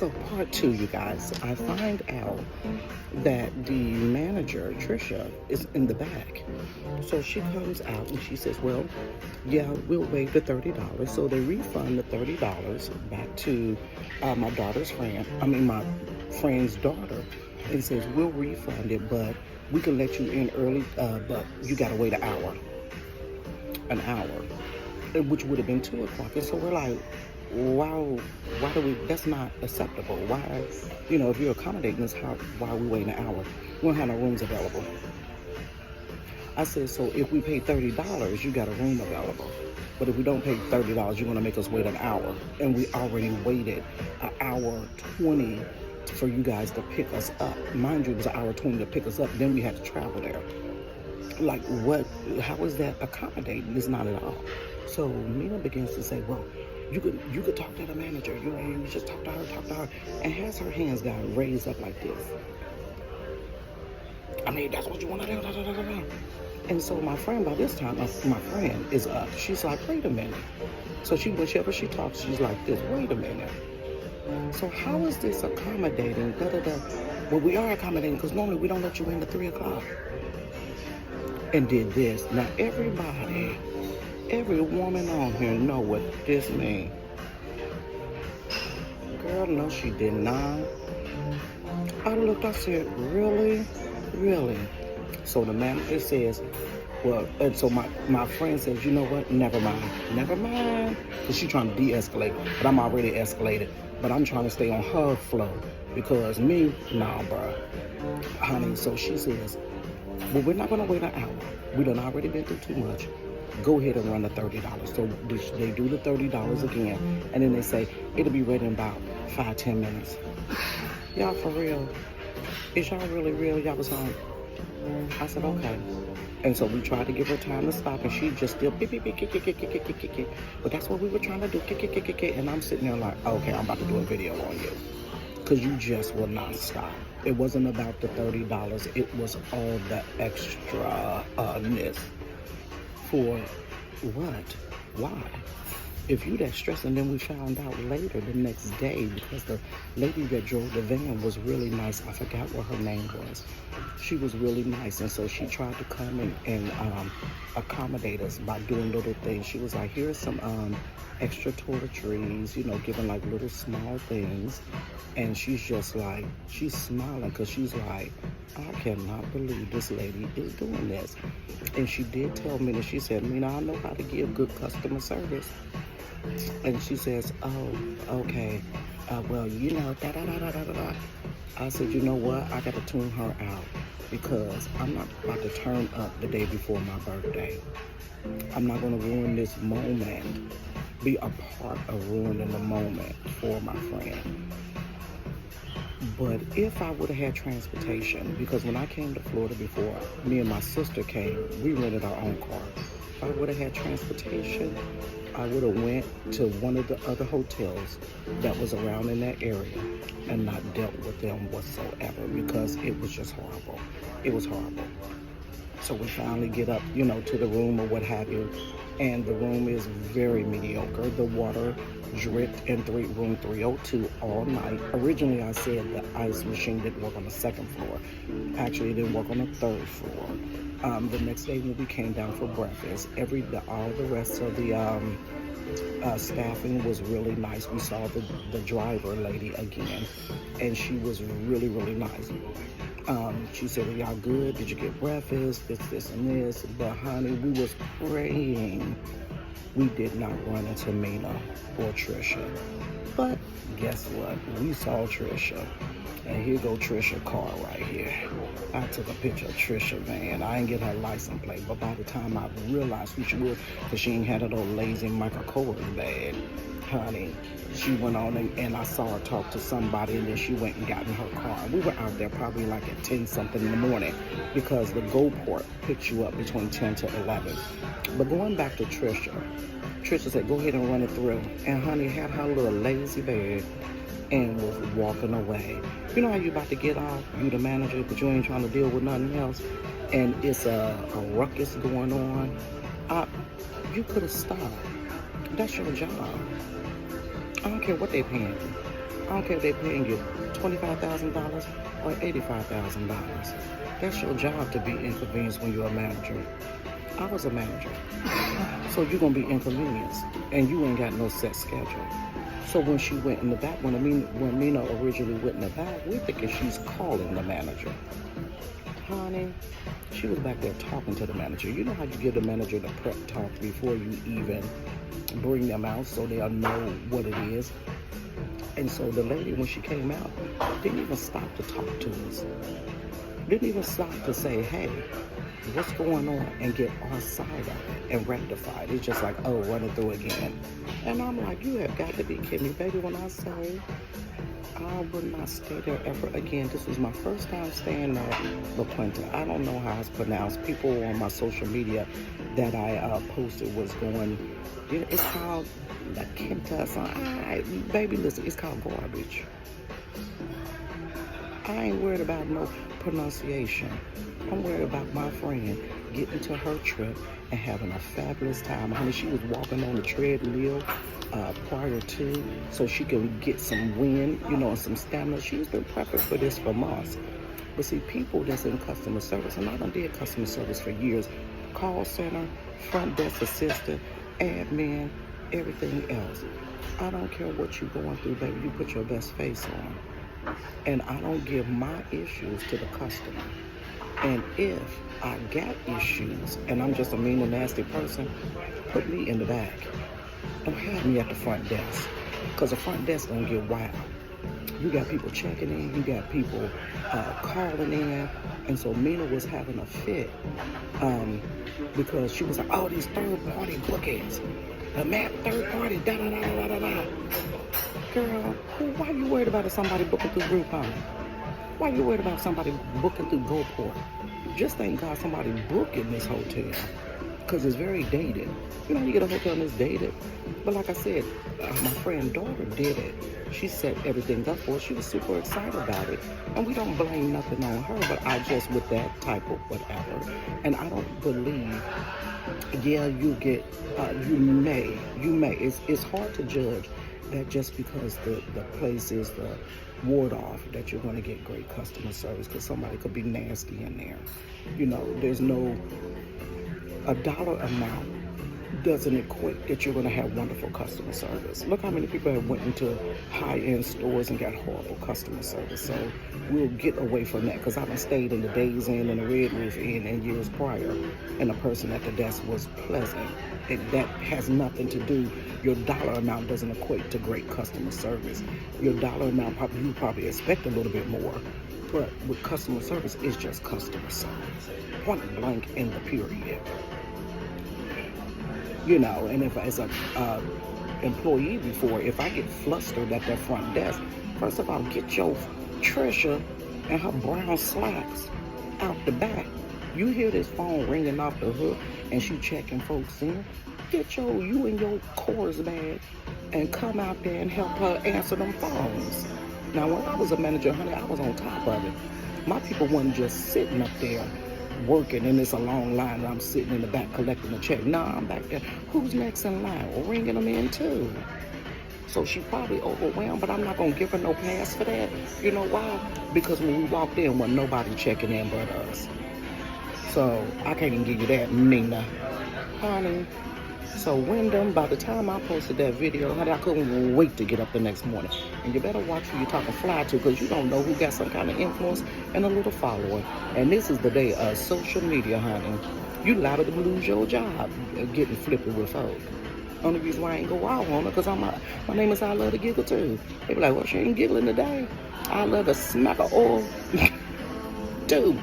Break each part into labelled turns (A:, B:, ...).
A: So part two, you guys, I find out that the manager, Trisha, is in the back. So she comes out and she says, well, yeah, we'll waive the $30. So they refund the $30 back to my daughter's friend, my friend's daughter, and says, we'll refund it, but we can let you in early, but you got to wait an hour, which would have been 2 o'clock. And so we're like, wow, why do we, that's not acceptable. Why, if you're accommodating us, why are we waiting an hour? We don't have no rooms available. I said, so if we pay $30, you got a room available. But if we don't pay $30, you're going to make us wait an hour. And we already waited an hour 20 for you guys to pick us up. Mind you, it was an hour 20 to pick us up. Then we had to travel there. Like, what? How is that accommodating? It's not at all. So Mina begins to say, well, you could talk to the manager. You just talk to her, and has her hands down, raised up like this. That's what you want to do. And so my friend, by this time, my friend is up. She's like, wait a minute. So whenever she talks, she's like this, wait a minute. So how is this accommodating? Well, we are accommodating because normally we don't let you in at 3 o'clock. And did this. Now every woman on here know what this means. Girl, no, she did not. I looked, I said, really? Really? So the manager says, well, and so my friend says, you know what? Never mind. Because she's trying to de-escalate, but I'm already escalated. But I'm trying to stay on her flow because me, nah, bro. Honey, so she says, well, we're not going to wait an hour. We done already been through too much. Go ahead and run the $30. So they do the $30 again. And then they say, it'll be ready in about 5-10 minutes. Y'all, for real? Is y'all really real? Y'all was home. I said, okay. And so we tried to give her time to stop, and she just still, beep. But that's what we were trying to do, and I'm sitting there like, okay, I'm about to do a video on you. Because you just will not stop. It wasn't about the $30. It was all the extra-ness. For what? Why? If you that stressed, and then we found out later the next day, because the lady that drove the van was really nice. I forgot what her name was. She was really nice, and so she tried to come and accommodate us by doing little things. She was like, here's some extra toiletries, giving like little small things. And she's just like, she's smiling because she's like, I cannot believe this lady is doing this. And she did tell me that she said, Mina, I know how to give good customer service. And she says, oh, okay. Well, da-da-da-da-da-da. I said, you know what? I got to tune her out because I'm not about to turn up the day before my birthday. I'm not going to ruin this moment, be a part of ruining the moment for my friend. But if I would have had transportation, because when I came to Florida before, me and my sister came, we rented our own car. If I would have had transportation, I would have went to one of the other hotels that was around in that area and not dealt with them whatsoever because it was just horrible. It was horrible. So we finally get up, to the room or what have you, and the room is very mediocre. The water dripped in room 302 all night. Originally, I said the ice machine didn't work on the 2nd floor. Actually, it didn't work on the 3rd floor. The next day when we came down for breakfast, all the rest of the staffing was really nice. We saw the driver lady again, and she was really, really nice. She said, are y'all good? Did you get breakfast? This, and this. But honey, we was praying we did not run into Mina or Trisha. But guess what? We saw Trisha. And here go Trisha car right here. I took a picture of Trisha van. I didn't get her license plate, but by the time I realized who she was, because she ain't had a little lazy Michael Kors bag, honey, she went on and I saw her talk to somebody, and then she went and got in her car. We were out there probably like at 10 something in the morning because the GoPort picks you up between 10 to 11. But going back to Trisha said, go ahead and run it through. And honey had her little lazy bag and was walking away. You know how you about to get off, you the manager, but you ain't trying to deal with nothing else, and it's a ruckus going on. You could have stopped. That's your job. I don't care what they paying you. don't care if they're paying you $25,000 or $85,000. That's your job to be inconvenienced when you're a manager. I was a manager. So you're going to be inconvenienced. And you ain't got no set schedule. So when she went in the back, when Mina originally went in the back, we're thinking she's calling the manager. Honey, she was back there talking to the manager. You know how you give the manager the prep talk before you even bring them out so they'll know what it is. And so the lady, when she came out, didn't even stop to talk to us. Didn't even stop to say, hey, what's going on, and get our side of it and rectify it. It's just like, oh, run it through again. And I'm like, you have got to be kidding me, baby, when I say I would not stay there ever again. This was my first time staying at La Puente. I don't know how it's pronounced. People on my social media that I posted was going, yeah, it's called La Quinta. So baby, listen, it's called garbage. I ain't worried about no pronunciation. I'm worried about my friend getting to her trip and having a fabulous time. Honey, she was walking on the treadmill prior to, so she can get some wind, you know, and some stamina. She's been prepping for this for months. But see, people that's in customer service, and I done did customer service for years, call center, front desk assistant, admin, everything else. I don't care what you're going through, baby. You put your best face on. And I don't give my issues to the customer. And if I got issues and I'm just a mean and nasty person, put me in the back. Don't have me at the front desk. Because the front desk gonna get wild. You got people checking in, you got people calling in. And so Mina was having a fit because she was like, oh, these third-party bookings. The map third-party, da-da-da-da-da-da. Girl, why you worried about somebody booking through Groupon? Why you worried about somebody booking through GoPort? Just thank God somebody booking this hotel, because it's very dated. You know, you get a hotel and it's dated. But like I said, my friend's daughter did it. She set everything up for us. She was super excited about it. And we don't blame nothing on her, but I just, with that type of whatever. And I don't believe, yeah, you get, you may. It's hard to judge that just because the place is the ward off that you're going to get great customer service, because somebody could be nasty in there. You know, there's no, a dollar amount doesn't equate that you're going to have wonderful customer service. Look how many people have went into high-end stores and got horrible customer service. So we'll get away from that, because I done stayed in the Days Inn and the Red Roof Inn in years prior, and the person at the desk was pleasant. That has nothing to do. Your dollar amount doesn't equate to great customer service. Your dollar amount, you probably expect a little bit more, but with customer service, it's just customer service. Point blank in the period. You know, and if as a employee before, if I get flustered at that front desk, first of all, get your Trisha and her brown slacks out the back. You hear this phone ringing off the hook and she checking folks in, get you in your chorus bag and come out there and help her answer them phones. Now, when I was a manager, honey, I was on top of it. My people wasn't just sitting up there working and it's a long line and I'm sitting in the back collecting a check. No, I'm back there. Who's next in line? Well, ringing them in too. So she probably overwhelmed, but I'm not going to give her no pass for that. You know why? Because when we walked in, wasn't nobody checking in but us. So I can't even give you that, Nina. Honey. So Wyndham, by the time I posted that video, honey, I couldn't wait to get up the next morning. And you better watch who you're talking fly to, because you don't know who got some kind of influence and a little following. And this is the day of social media, honey. You liable to lose your job getting flippy with folk. Only reason why I ain't go out on her, because my name is I Love to Giggle too. They be like, well, she ain't giggling today. I love to smack her oil too.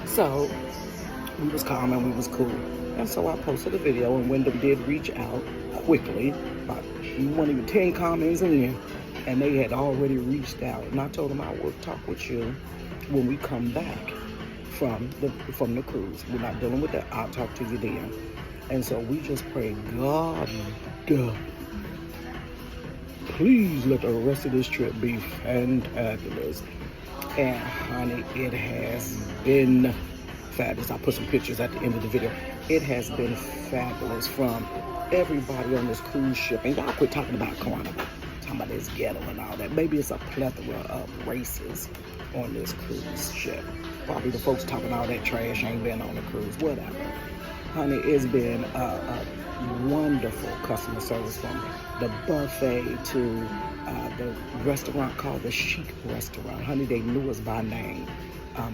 A: So we was calm and we was cool. And so I posted a video, and Wyndham did reach out quickly, about 1 even 10 comments in, and they had already reached out. And I told them I would talk with you when we come back from the cruise. We're not dealing with that. I'll talk to you then. And so we just pray, God, please let the rest of this trip be fantabulous. And honey, it has been fabulous. I'll put some pictures at the end of the video. It has been fabulous from everybody on this cruise ship. And y'all quit talking about Carnival. talking about this ghetto and all that. Maybe it's a plethora of races on this cruise ship. Probably the folks talking all that trash ain't been on the cruise, whatever. Honey, it's been a wonderful customer service from the buffet to the restaurant called the Chic Restaurant. Honey, they knew us by name.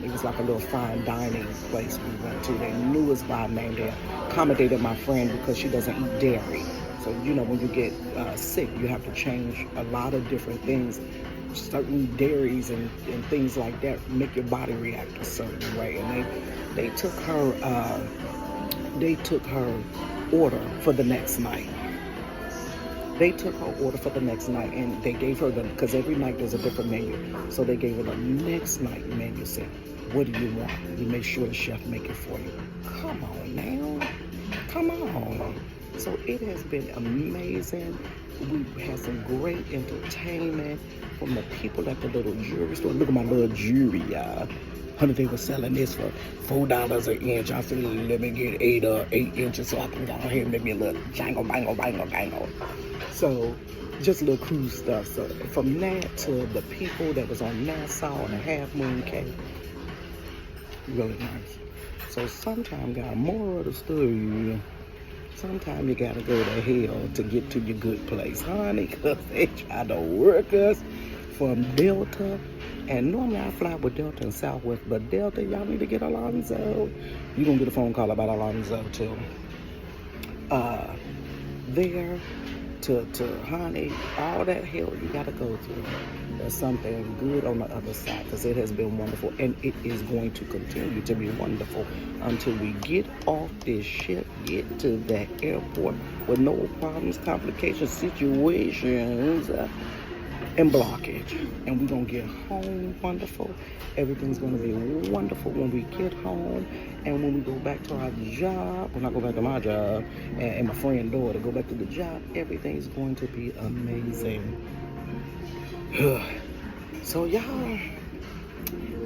A: It was like a little fine dining place we went to. They knew us by name. They accommodated my friend because she doesn't eat dairy. So, you know, when you get sick, you have to change a lot of different things. Certain dairies and things like that make your body react a certain way. And they took her order for the next night. They took her order for the next night, and they gave her because every night there's a different menu. So they gave her the next night menu. Said, what do you want? You make sure the chef make it for you. Come on now. Come on. So it has been amazing. We had some great entertainment from the people at the little jewelry store. Look at my little jewelry, y'all. Honey, they were selling this for $4 an inch. I said, let me get 8 inches so I can go ahead and make me a little jangle, bangle, bangle, bangle. So just little cool stuff. So from that to the people that was on Nassau and the Half Moon Cake, really nice. So sometimes, got more of the story. Sometimes you gotta go to hell to get to your good place, honey, because they try to work us from Delta. And normally I fly with Delta and Southwest, but Delta, y'all need to get Alonzo. You're gonna get a phone call about Alonzo too. There to honey, all that hell you gotta go through. There's something good on the other side, because it has been wonderful, and it is going to continue to be wonderful until we get off this ship, get to that airport with no problems, complications, situations, and blockage. And we're gonna get home wonderful. Everything's gonna be wonderful when we get home. And when we go back to our job, when I go back to my job, and my friend daughter go back to the job, everything's going to be amazing. So y'all,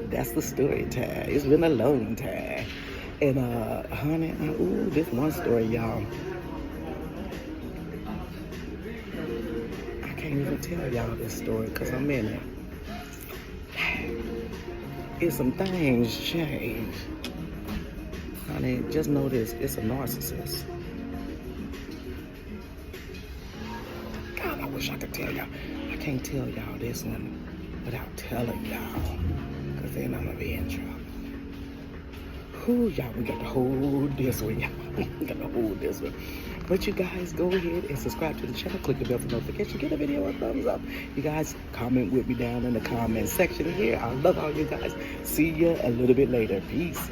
A: that's the story time. It's been a long time. And honey, ooh, this one story, y'all. I can't even tell y'all this story because I'm in it. It's some things change. Honey, just know this, it's a narcissist. God, I wish I could tell y'all. I can't tell y'all this one without telling y'all, because then I'm gonna be in trouble. Who y'all, we got to hold this one, y'all. We got to hold this one. But you guys, go ahead and subscribe to the channel. Click the bell for notification. Give the video a thumbs up. You guys, comment with me down in the comment section here. I love all you guys. See ya a little bit later. Peace.